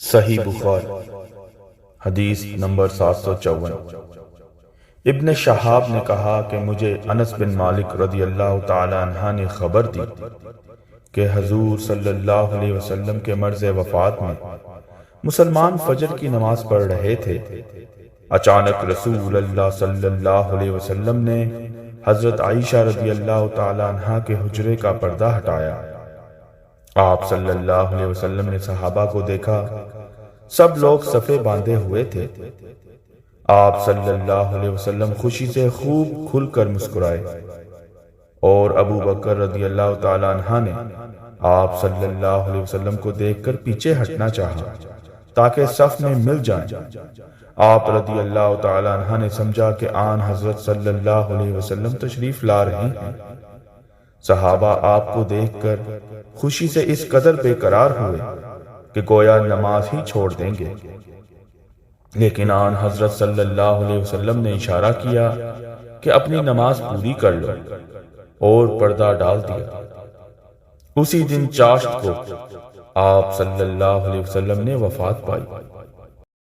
صحیح بخاری حدیث نمبر 754۔ ابن شہاب نے کہا کہ مجھے انس بن مالک رضی اللہ تعالی عنہ نے خبر دی کہ حضور صلی اللہ علیہ وسلم کے مرض وفات میں مسلمان فجر کی نماز پڑھ رہے تھے۔ اچانک رسول اللہ صلی اللہ علیہ وسلم نے حضرت عائشہ رضی اللہ تعالی عنہ کے حجرے کا پردہ ہٹایا۔ آپ صلی اللہ علیہ وسلم نے صحابہ کو دیکھا، سب لوگ صفے باندھے ہوئے تھے۔ آپ صلی اللہ علیہ وسلم خوشی سے خوب کھل کر مسکرائے، اور ابو بکر رضی اللہ تعالی عنہ نے آپ صلی اللہ علیہ وسلم کو دیکھ کر پیچھے ہٹنا چاہا تاکہ صف میں مل جائیں۔ آپ رضی اللہ تعالی عنہ نے سمجھا کہ آن حضرت صلی اللہ علیہ وسلم تشریف لا رہے ہیں۔ صحابہ آپ کو دیکھ کر خوشی سے اس قدر بے قرار ہوئے کہ گویا نماز ہی چھوڑ دیں گے، لیکن آن حضرت صلی اللہ علیہ وسلم نے اشارہ کیا کہ اپنی نماز پوری کر لو، اور پردہ ڈال دیا۔ اسی دن چاشت کو آپ صلی اللہ علیہ وسلم نے وفات پائی۔